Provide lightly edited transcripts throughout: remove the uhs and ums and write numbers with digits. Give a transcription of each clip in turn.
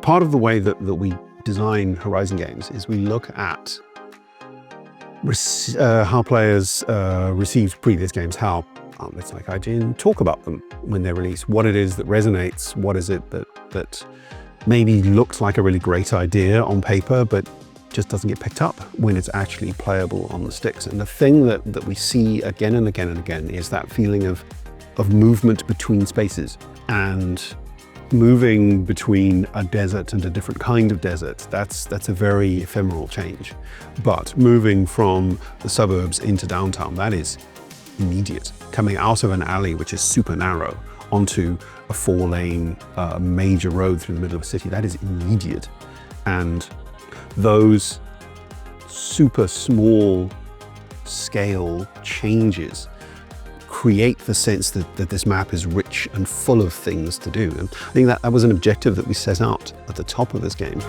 part of the way that we design Horizon games is we look at how players received previous games, how outlets like IGN talk about them when they're released, what it is that resonates, what is it that maybe looks like a really great idea on paper, but just doesn't get picked up when it's actually playable on the sticks. And the thing that we see again and again and again is that feeling of movement between spaces, and moving between a desert and a different kind of desert. That's a very ephemeral change. But moving from the suburbs into downtown, that is immediate. Coming out of an alley, which is super narrow, onto a 4-lane major road through the middle of a city, that is immediate. And those super small scale changes create the sense that this map is rich and full of things to do. And I think that was an objective that we set out at the top of this game.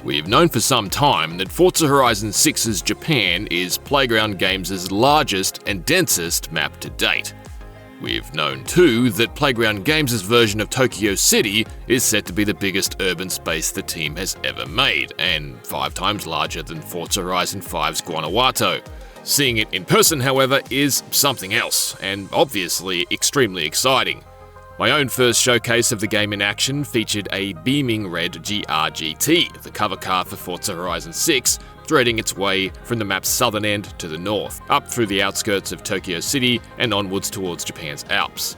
We've known for some time that Forza Horizon 6's Japan is Playground Games' largest and densest map to date. We've known too that Playground Games' version of Tokyo City is said to be the biggest urban space the team has ever made, and 5 times larger than Forza Horizon 5's Guanajuato. Seeing it in person, however, is something else, and obviously extremely exciting. My own first showcase of the game in action featured a beaming red GR-GT, the cover car for Forza Horizon 6, threading its way from the map's southern end to the north, up through the outskirts of Tokyo City and onwards towards Japan's Alps.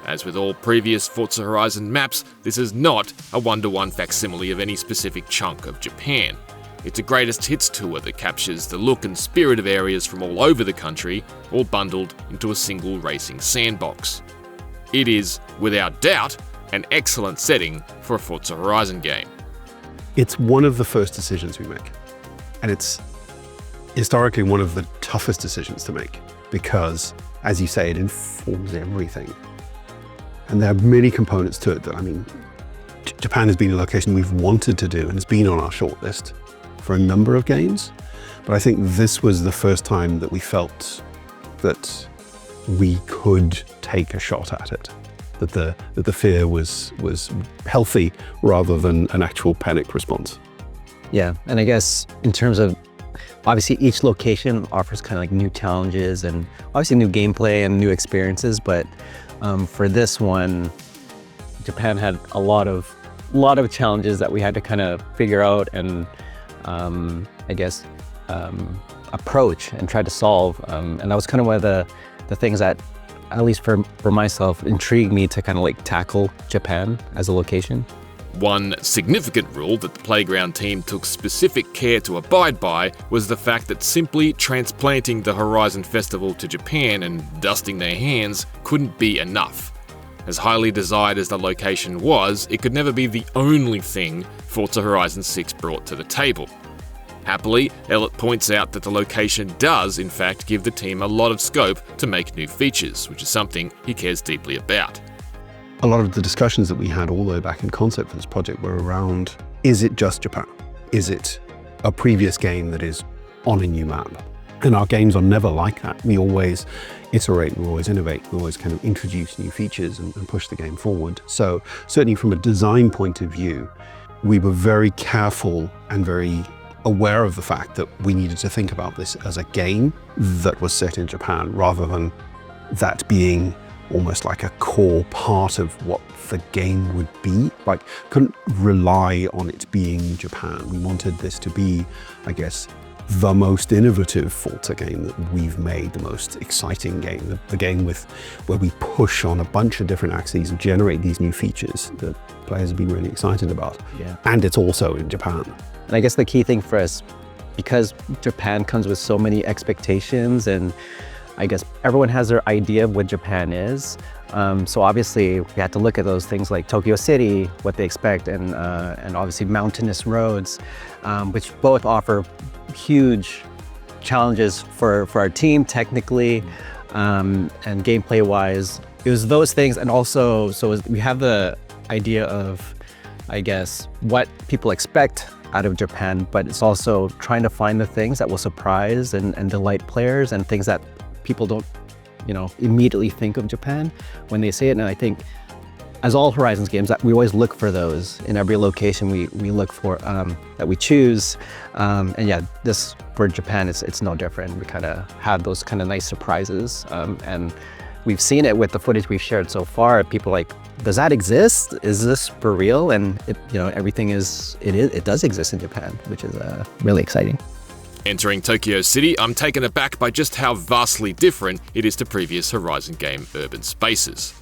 As with all previous Forza Horizon maps, this is not a one-to-one facsimile of any specific chunk of Japan. It's a greatest hits tour that captures the look and spirit of areas from all over the country, all bundled into a single racing sandbox. It is, without doubt, an excellent setting for a Forza Horizon game. It's one of the first decisions we make. And it's historically one of the toughest decisions to make because, as you say, it informs everything. And there are many components to it that, I mean, Japan has been a location we've wanted to do and it's been on our shortlist for a number of games. But I think this was the first time that we felt that we could take a shot at it, that the fear was healthy rather than an actual panic response. Yeah, and I guess in terms of, obviously each location offers kind of like new challenges and obviously new gameplay and new experiences, but for this one, Japan had a lot of challenges that we had to kind of figure out and I guess approach and try to solve, and that was kind of one of the things that, at least for myself, intrigued me to kind of like tackle Japan as a location. One significant rule that the Playground team took specific care to abide by was the fact that simply transplanting the Horizon Festival to Japan and dusting their hands couldn't be enough. As highly desired as the location was, it could never be the only thing Forza Horizon 6 brought to the table. Happily, Elliot points out that the location does, in fact, give the team a lot of scope to make new features, which is something he cares deeply about. A lot of the discussions that we had all the way back in concept for this project were around, is it just Japan? Is it a previous game that is on a new map? And our games are never like that. We always iterate, we always innovate, we always kind of introduce new features and push the game forward. So certainly from a design point of view, we were very careful and very aware of the fact that we needed to think about this as a game that was set in Japan rather than that being almost like a core part of what the game would be. Like, couldn't rely on it being Japan. We wanted this to be, I guess, the most innovative Forza game that we've made, the most exciting game, the game where we push on a bunch of different axes and generate these new features that players have been really excited about. Yeah. And it's also in Japan. And I guess the key thing for us, because Japan comes with so many expectations, and I guess everyone has their idea of what Japan is. So obviously we had to look at those things like Tokyo City, what they expect, and obviously mountainous roads, which both offer huge challenges for our team technically and gameplay wise. It was those things, and also we have the idea of, I guess, what people expect out of Japan, but it's also trying to find the things that will surprise and delight players and things that people don't, immediately think of Japan when they say it. And I think, as all Horizons games, we always look for those in every location we look for, that we choose. And yeah, this for Japan, it's no different. We kind of have those kind of nice surprises. And we've seen it with the footage we've shared so far. People are like, does that exist? Is this for real? And everything it does exist in Japan, which is really exciting. Entering Tokyo City, I'm taken aback by just how vastly different it is to previous Horizon game urban spaces.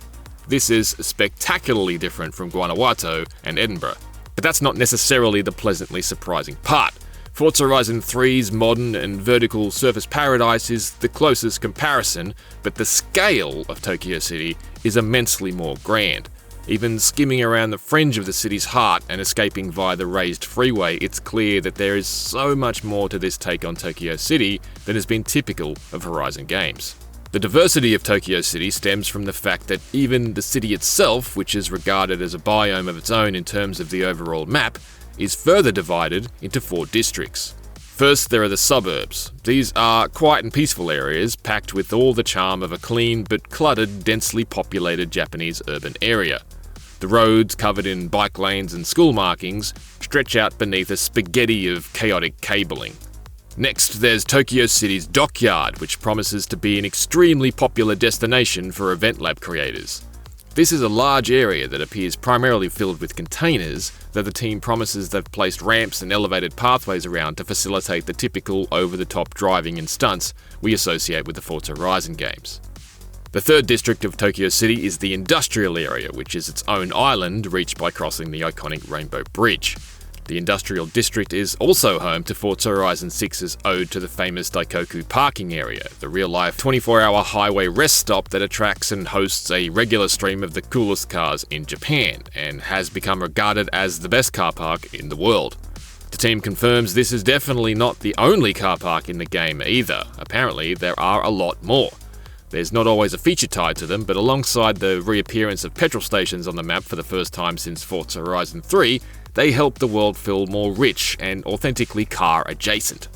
This is spectacularly different from Guanajuato and Edinburgh. But that's not necessarily the pleasantly surprising part. Forza Horizon 3's modern and vertical surface paradise is the closest comparison, but the scale of Tokyo City is immensely more grand. Even skimming around the fringe of the city's heart and escaping via the raised freeway, it's clear that there is so much more to this take on Tokyo City than has been typical of Horizon games. The diversity of Tokyo City stems from the fact that even the city itself, which is regarded as a biome of its own in terms of the overall map, is further divided into 4 districts. First, there are the suburbs. These are quiet and peaceful areas, packed with all the charm of a clean but cluttered, densely populated Japanese urban area. The roads, covered in bike lanes and school markings, stretch out beneath a spaghetti of chaotic cabling. Next, there's Tokyo City's dockyard, which promises to be an extremely popular destination for event lab creators. This is a large area that appears primarily filled with containers, though the team promises they've placed ramps and elevated pathways around to facilitate the typical over-the-top driving and stunts we associate with the Forza Horizon games. The third district of Tokyo City is the industrial area, which is its own island reached by crossing the iconic Rainbow Bridge. The industrial district is also home to Forza Horizon 6's ode to the famous Daikoku parking area, the real-life 24-hour highway rest stop that attracts and hosts a regular stream of the coolest cars in Japan, and has become regarded as the best car park in the world. The team confirms this is definitely not the only car park in the game either. Apparently, there are a lot more. There's not always a feature tied to them, but alongside the reappearance of petrol stations on the map for the first time since Forza Horizon 3, they help the world feel more rich and authentically car-adjacent.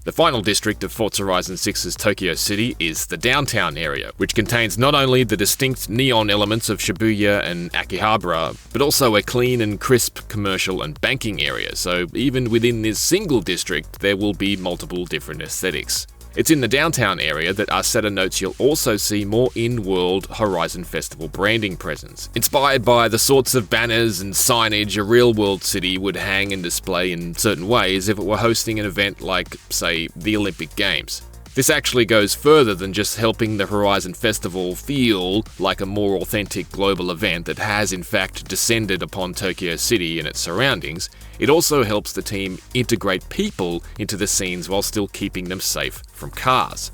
The final district of Forza Horizon 6's Tokyo City is the downtown area, which contains not only the distinct neon elements of Shibuya and Akihabara, but also a clean and crisp commercial and banking area, so even within this single district there will be multiple different aesthetics. It's in the downtown area that Arceta notes you'll also see more in-world Horizon Festival branding presence, inspired by the sorts of banners and signage a real-world city would hang and display in certain ways if it were hosting an event like, say, the Olympic Games. This actually goes further than just helping the Horizon Festival feel like a more authentic global event that has in fact descended upon Tokyo City and its surroundings. It also helps the team integrate people into the scenes while still keeping them safe from cars.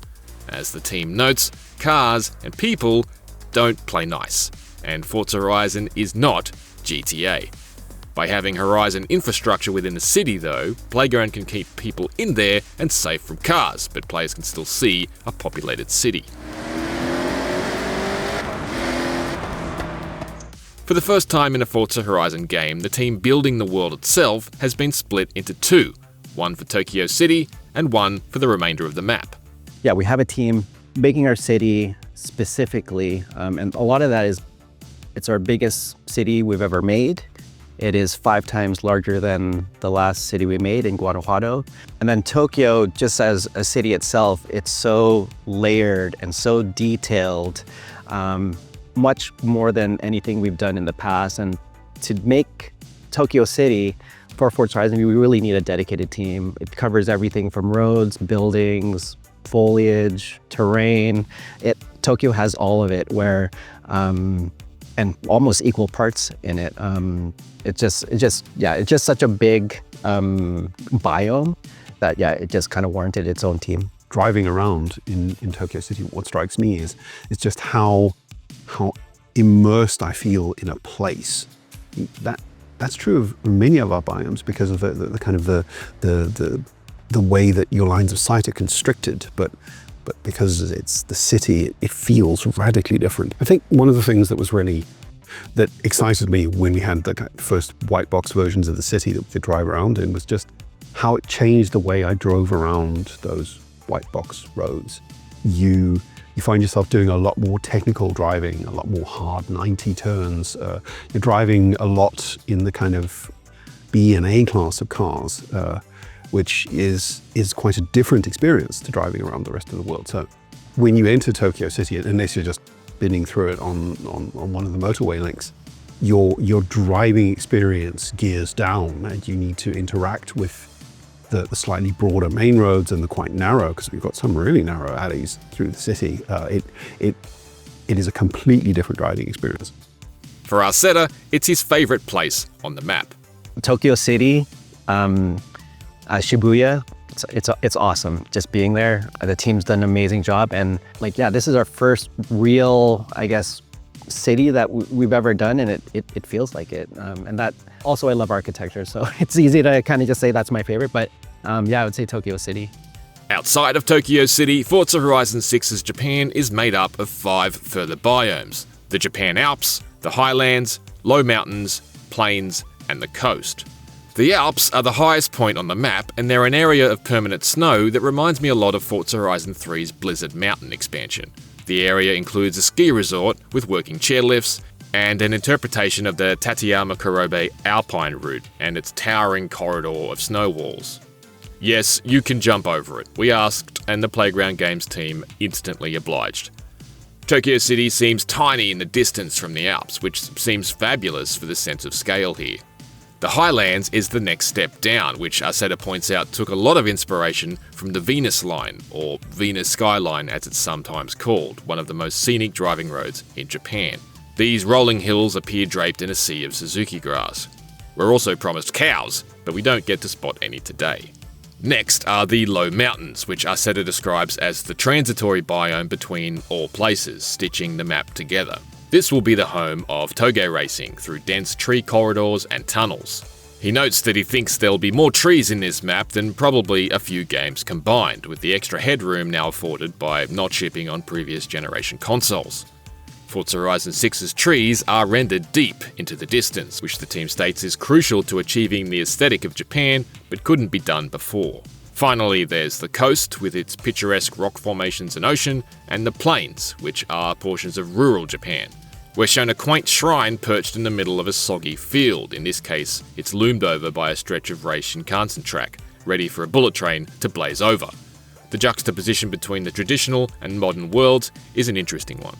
As the team notes, cars and people don't play nice, and Forza Horizon is not GTA. By having Horizon infrastructure within the city though, Playground can keep people in there and safe from cars, but players can still see a populated city. For the first time in a Forza Horizon game, the team building the world itself has been split into 2, one for Tokyo City and one for the remainder of the map. Yeah, we have a team making our city specifically, and a lot of that is, it's our biggest city we've ever made. It is 5 times larger than the last city we made in Guanajuato. And then Tokyo, just as a city itself, it's so layered and so detailed, much more than anything we've done in the past. And to make Tokyo City for Forza Horizon, we really need a dedicated team. It covers everything from roads, buildings, foliage, terrain. Tokyo has all of it, where and almost equal parts in it. It's just such a big biome that it just kind of warranted its own team. Driving around in Tokyo City, what strikes me is just how immersed I feel in a place. That's true of many of our biomes because of the kind of the way that your lines of sight are constricted, but because it's the city, it feels radically different. I think one of the things that was really that excited me when we had the first white box versions of the city that we could drive around in was just how it changed the way I drove around those white box roads. You find yourself doing a lot more technical driving, a lot more hard 90 turns. You're driving a lot in the kind of B and A class of cars, which is quite a different experience to driving around the rest of the world. So when you enter Tokyo City, unless you're just spinning through it on one of the motorway links, your driving experience gears down, and you need to interact with the slightly broader main roads and the quite narrow, because we've got some really narrow alleys through the city. It is a completely different driving experience. For Arceta, it's his favorite place on the map. Tokyo City, Shibuya, it's awesome just being there. The team's done an amazing job, and this is our first real, I guess, city that we've ever done, and it feels like it. And that also, I love architecture, so it's easy to kind of just say that's my favorite, but I would say Tokyo City. Outside of Tokyo City, Forza Horizon 6's Japan is made up of 5 further biomes: the Japan Alps, the Highlands, low mountains, plains, and the coast. The Alps are the highest point on the map, and they're an area of permanent snow that reminds me a lot of Forza Horizon 3's Blizzard Mountain expansion. The area includes a ski resort with working chairlifts and an interpretation of the Tateyama Kurobe Alpine route and its towering corridor of snow walls. Yes, you can jump over it, we asked, and the Playground Games team instantly obliged. Tokyo City seems tiny in the distance from the Alps, which seems fabulous for the sense of scale here. The Highlands is the next step down, which Arceta points out took a lot of inspiration from the Venus Line, or Venus Skyline as it's sometimes called, one of the most scenic driving roads in Japan. These rolling hills appear draped in a sea of Suzuki grass. We're also promised cows, but we don't get to spot any today. Next are the low mountains, which Arceta describes as the transitory biome between all places, stitching the map together. This will be the home of toge racing through dense tree corridors and tunnels. He notes that he thinks there'll be more trees in this map than probably a few games combined, with the extra headroom now afforded by not shipping on previous generation consoles. Forza Horizon 6's trees are rendered deep into the distance, which the team states is crucial to achieving the aesthetic of Japan, but couldn't be done before. Finally, there's the coast with its picturesque rock formations and ocean, and the plains, which are portions of rural Japan. We're shown a quaint shrine perched in the middle of a soggy field. In this case, it's loomed over by a stretch of race Shinkansen track, ready for a bullet train to blaze over. The juxtaposition between the traditional and modern worlds is an interesting one.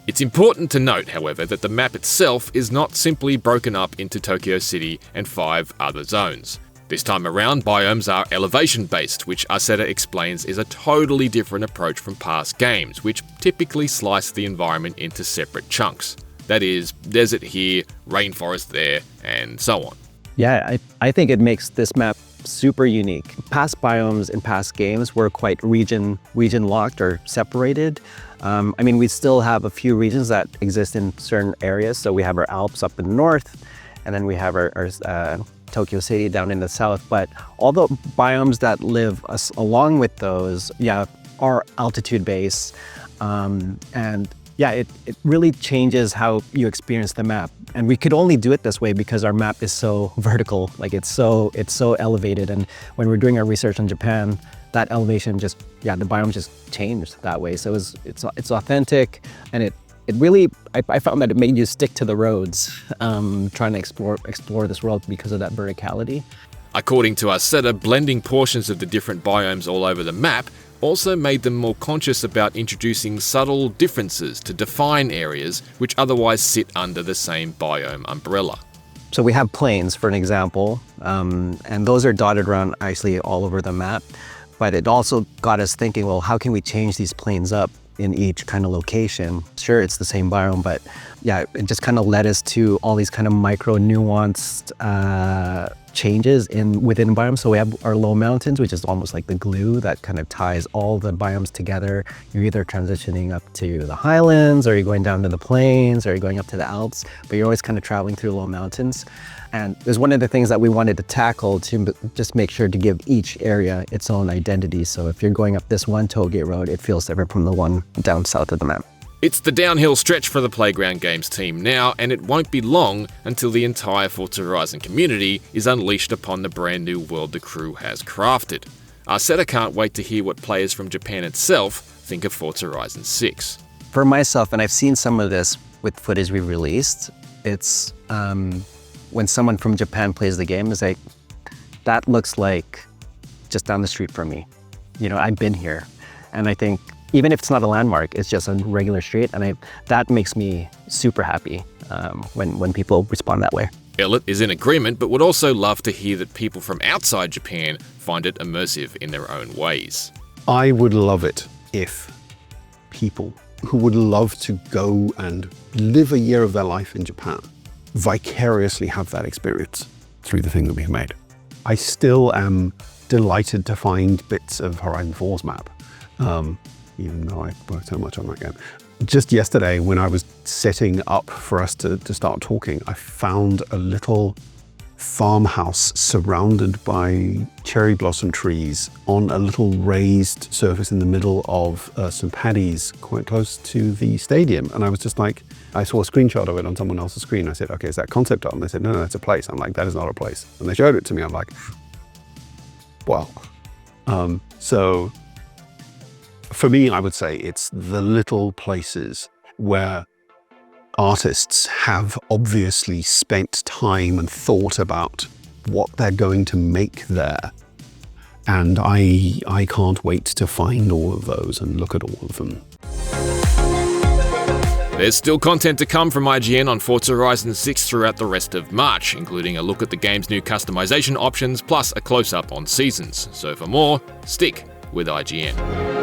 It's important to note, however, that the map itself is not simply broken up into Tokyo City and 5 other zones. This time around, biomes are elevation-based, which Arceta explains is a totally different approach from past games, which typically slice the environment into separate chunks. That is, desert here, rainforest there, and so on. Yeah, I think it makes this map super unique. Past biomes in past games were quite region locked or separated. We still have a few regions that exist in certain areas. So we have our Alps up in the north, and then we have our Tokyo City down in the south. But all the biomes that live along with those, are altitude based. It really changes how you experience the map. And we could only do it this way because our map is so vertical, it's so elevated. And when we're doing our research on Japan, that elevation the biome just changed that way. So it's authentic, and it really, I found that it made you stick to the roads, trying to explore this world because of that verticality. According to Arceta, blending portions of the different biomes all over the map also made them more conscious about introducing subtle differences to define areas which otherwise sit under the same biome umbrella. So we have plains, for an example, and those are dotted around actually all over the map. But it also got us thinking, well, how can we change these plains up in each kind of location? Sure, it's the same biome, but it just kind of led us to all these kind of micro nuanced changes within biomes. So we have our low mountains, which is almost like the glue that kind of ties all the biomes together. You're either transitioning up to the highlands, or you're going down to the plains, or you're going up to the Alps, but you're always kind of traveling through low mountains. And there's one of the things that we wanted to tackle to just make sure to give each area its own identity. So if you're going up this one toll gate road, it feels different from the one down south of the map. It's the downhill stretch for the Playground Games team now, and it won't be long until the entire Forza Horizon community is unleashed upon the brand new world the crew has crafted. Arceta can't wait to hear what players from Japan itself think of Forza Horizon 6. For myself, and I've seen some of this with footage we released, it's when someone from Japan plays the game, it's like, that looks like just down the street from me. You know, I've been here. And I think, even if it's not a landmark, it's just a regular street, and that makes me super happy when people respond that way. Elliot is in agreement, but would also love to hear that people from outside Japan find it immersive in their own ways. I would love it if people who would love to go and live a year of their life in Japan vicariously have that experience through the thing that we've made. I still am delighted to find bits of Horizon 4's map, even though I worked so much on that game. Just yesterday, when I was setting up for us to start talking, I found a little farmhouse surrounded by cherry blossom trees on a little raised surface in the middle of some paddies quite close to the stadium. And I was just like, I saw a screenshot of it on someone else's screen. I said, okay, is that concept art? And they said, no, that's a place. I'm like, that is not a place. And they showed it to me. I'm like, wow. So for me, I would say it's the little places where artists have obviously spent time and thought about what they're going to make there. And I can't wait to find all of those and look at all of them. There's still content to come from IGN on Forza Horizon 6 throughout the rest of March, including a look at the game's new customization options plus a close-up on seasons. So for more, stick with IGN.